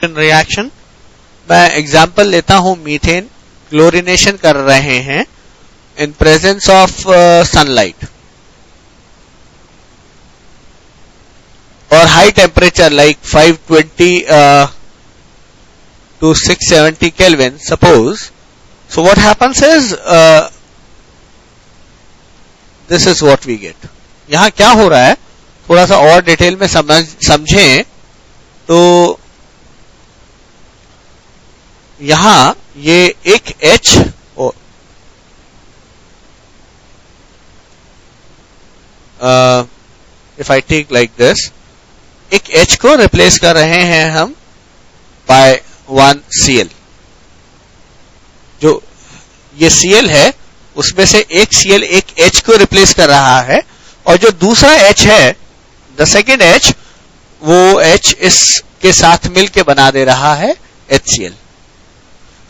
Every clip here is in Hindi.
रिएक्शन मैं एग्जांपल लेता हूं मीथेन क्लोरीनेशन कर रहे हैं इन प्रेजेंस ऑफ सनलाइट और high temperature like 520 to 670 Kelvin suppose. So what happens is this is what we get. यहां क्या हो रहा है थोड़ा सा और डिटेल में समझें तो यहां ये एक H if I take like this, एक H को रिप्लेस कर रहे हैं हम by 1 Cl. जो ये Cl है उसमें से एक Cl एक H को रिप्लेस कर रहा है और जो दूसरा H है द सेकेंड H वो H इसके साथ मिलके बना दे रहा है HCl.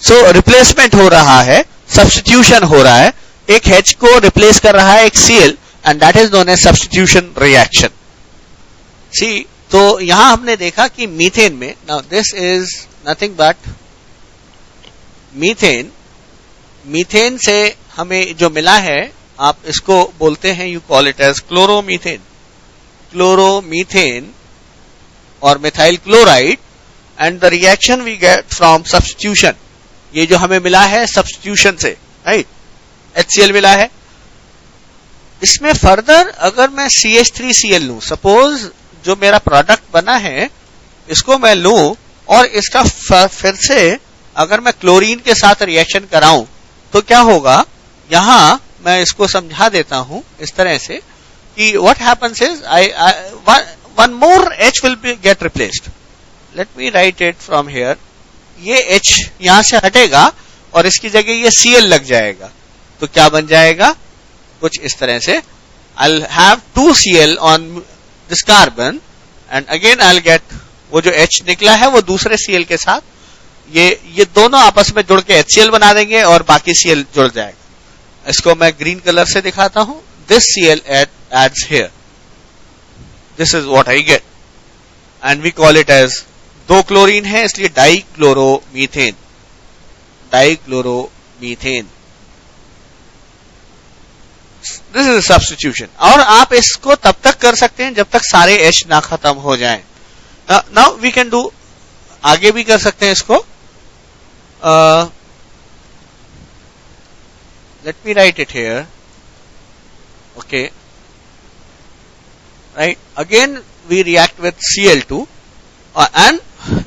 सो रिप्लेसमेंट हो रहा है, सब्स्टिट्यूशन हो रहा है, एक H को रिप्लेस कर रहा है एक Cl and that is known as substitution reaction. सी तो यहां हमने देखा कि मीथेन में now this is nothing but methane से हमें जो मिला है आप इसको बोलते हैं you call it as chloromethane और methyl chloride and the reaction we get from substitution. ये जो हमें मिला है सब्स्टिट्यूशन से राइट HCl मिला है. इसमें फर्दर अगर मैं CH3Cl लूं, सपोज जो मेरा प्रोडक्ट बना है इसको मैं लूं और इसका फिर से अगर मैं क्लोरीन के साथ रिएक्शन कराऊं तो क्या होगा. यहां मैं इसको समझा देता हूं इस तरह से कि what happens is one more H will be gate replaced. Late me write it from here. ये H यहां से हटेगा और इसकी जगह ये Cl लग जाएगा तो क्या बन जाएगा कुछ इस तरह से. I'll have 2 Cl on this carbon and again I'll get वो जो H निकला है वो दूसरे Cl के साथ ये दोनों आपस में जुड़ के HCl बना देंगे और बाकी Cl जुड़ जाएगा. इसको मैं ग्रीन कलर से दिखाता हूं. This Cl adds here. This is what I get and we call it as दो क्लोरीन है इसलिए डाइक्लोरोमीथेन. This is substitution. और आप इसको तब तक कर सकते हैं जब तक सारे H ना खत्म हो जाएं. नाउ वी कैन डू आगे भी कर सकते हैं इसको. Let me write it here. Okay right again we react with Cl2 and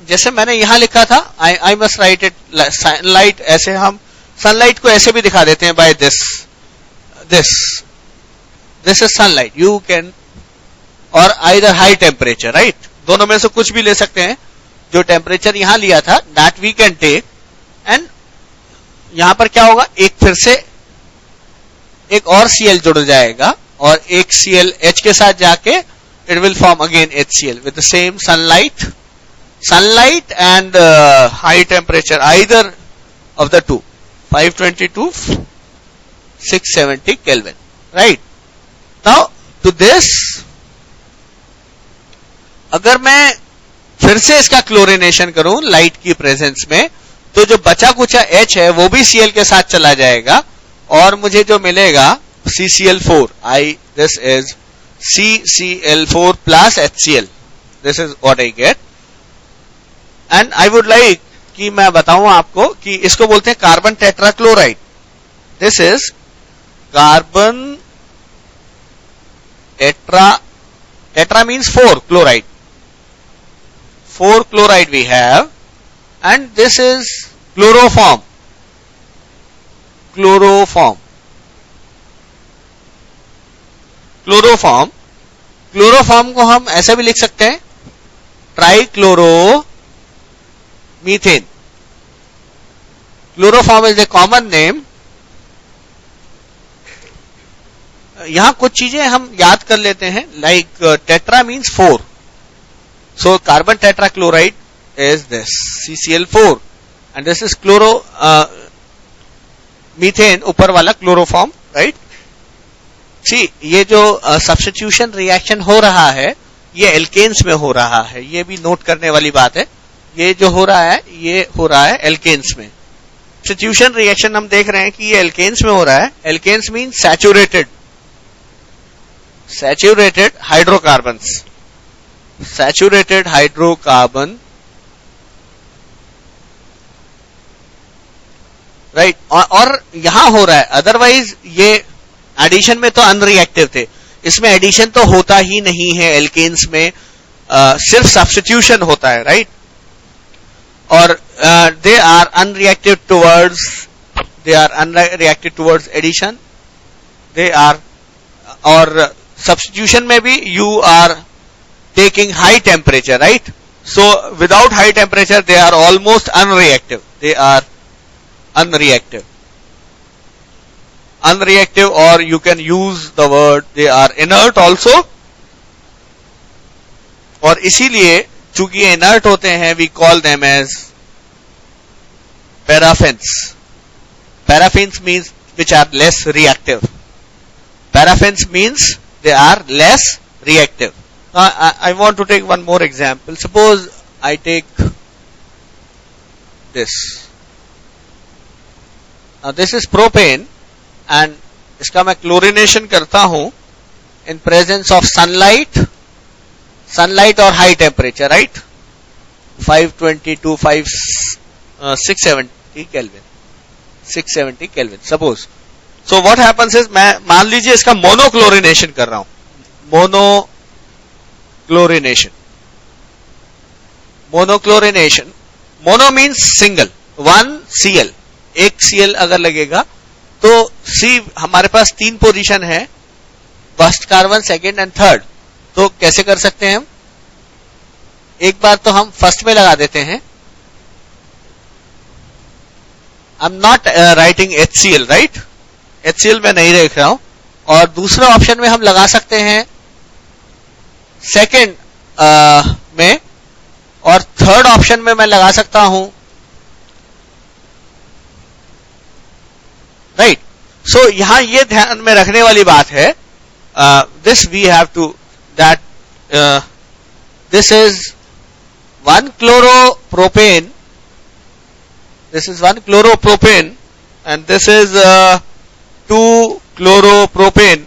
जैसे मैंने यहां लिखा था I must write it sunlight. ऐसे हम सनलाइट को ऐसे भी दिखा देते हैं by this is sunlight. You can और आइदर हाई टेम्परेचर राइट दोनों में से कुछ भी ले सकते हैं. जो टेम्परेचर यहां लिया था that we can take and यहां पर क्या होगा एक फिर से एक और Cl जुड़ जाएगा और एक Cl H के साथ जाके it will form again HCl with the same sunlight and high temperature either of the two 520 to 670 Kelvin right. now to this अगर मैं फिर से इसका क्लोरिनेशन करूं लाइट की प्रेजेंस में तो जो बचा कुचा H है वो भी Cl के साथ चला जाएगा और मुझे जो मिलेगा CCl4 this is CCl4 plus HCl. this is what I get and I would like कि मैं बताऊं आपको कि इसको बोलते हैं carbon tetrachloride. This is carbon tetra means 4 chloride. 4 chloride we have and this is chloroform. Chloroform को हम ऐसे भी लिख सकते हैं ट्राइक्लोरोमीथेन. Chloroform is a common name. यहां कुछ चीजें हम याद कर लेते हैं like tetra means 4. So carbon tetrachloride is this CCl4 and this is methane ऊपर वाला क्लोरोफॉर्म राइट. सी ये जो सब्स्टिट्यूशन रिएक्शन हो रहा है ये एल्केन्स में हो रहा है. ये भी नोट करने वाली बात है. ये जो हो रहा है ये हो रहा है एल्केन्स में। सब्स्टिट्यूशन रिएक्शन हम देख रहे हैं कि ये एल्केन्स में हो रहा है। Alkanes mean saturated hydrocarbons, saturated hydrocarbon, right. और यहां हो रहा है, अदरवाइज ये एडिशन में तो अनरिएक्टिव थे, इसमें एडिशन तो होता ही नहीं है एल्केन्स में, सिर्फ सब्स्टिट्यूशन होता है, राइट। और they are unreactive towards addition, they are, और सब्स्टिट्यूशन में भी you are taking high temperature, right. So without high temperature they are almost unreactive, they are unreactive, or you can use the word they are inert also। और इसीलिए चूंकि ये inert होते हैं we call them as paraffins। Paraffins means which are less reactive, paraffins means they are less reactive। Now I want to take one more example। Suppose I take this, now this is propane and इसका मैं क्लोरिनेशन करता हूं in presence of sunlight और high temperature, right, 520 to 670 Kelvin suppose। So what happens is, मैं मान लीजिए इसका मोनोक्लोरिनेशन कर रहा हूं, मोनो मीन्स सिंगल, 1 Cl, एक Cl अगर लगेगा तो C हमारे पास 3 पोजीशन है, first carbon, second and third. तो कैसे कर सकते हैं हम, एक बार तो हम फर्स्ट में लगा देते हैं, I am not writing HCl, right, HCl में नहीं देख रहा हूं। और दूसरा ऑप्शन में हम लगा सकते हैं सेकंड में, और थर्ड ऑप्शन में मैं लगा सकता हूं, राइट। सो यहां ये ध्यान में रखने वाली बात है, this we have to that this is 1 chloropropane, and this is 2 chloropropane।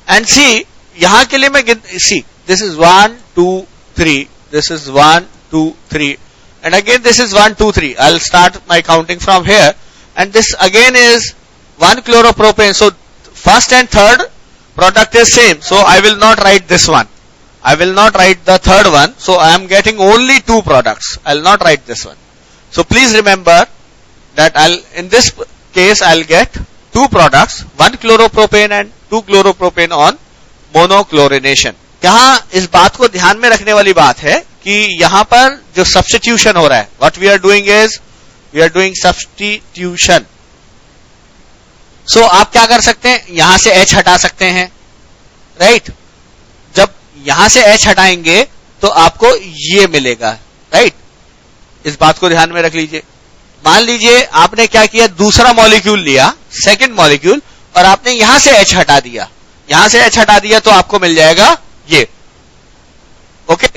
and see यहां के लिए मैं see this is 1 2 3, this is 1 2 3, and again this is 1 2 3। I'll start my counting from here, and this again is 1 chloropropane। So first and third product is same, so I will not write this one, I will not write the third one, so I am getting only 2 products, I'll not write this one। So please remember that in this case I'll get 2 products, 1 chloropropane and 2 chloropropane on monochlorination। यहां इस बात को ध्यान में रखने वाली बात है कि यहां पर जो सब्स्टिट्यूशन हो रहा है, what we are doing is we are doing substitution. So आप क्या कर सकते हैं, यहां से H हटा सकते हैं, राइट। जब यहां से H हटाएंगे तो आपको ये मिलेगा, राइट। इस बात को ध्यान में रख लीजिए। मान लीजिए आपने क्या किया, दूसरा मॉलिक्यूल लिया, सेकंड मॉलिक्यूल, और आपने यहां से H हटा दिया, तो आपको मिल जाएगा ये, ओके,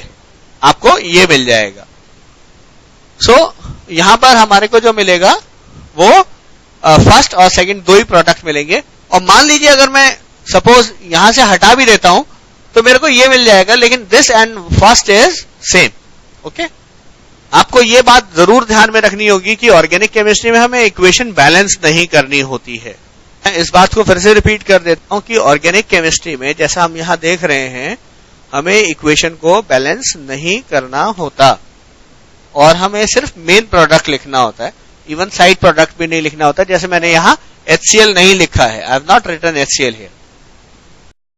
आपको ये मिल जाएगा। सो यहां पर हमारे को जो मिलेगा वो फर्स्ट और सेकंड 2 ही प्रोडक्ट मिलेंगे। और मान लीजिए अगर मैं सपोज यहां से हटा भी देता हूं तो मेरे को ये मिल जाएगा, लेकिन this and first is same, okay. आपको ये बात जरूर ध्यान में रखनी होगी कि ऑर्गेनिक केमिस्ट्री में हमें इक्वेशन बैलेंस नहीं करनी होती है। मैं इस बात को फिर से रिपीट कर देता हूं कि ऑर्गेनिक केमिस्ट्री में जैसा हम यहां देख रहे हैं, हमें इक्वेशन को बैलेंस नहीं करना होता, और हमें सिर्फ मेन प्रोडक्ट लिखना होता है, इवन साइड प्रोडक्ट भी नहीं लिखना होता। जैसे मैंने यहां HCl नहीं लिखा है, I have not written HCl here,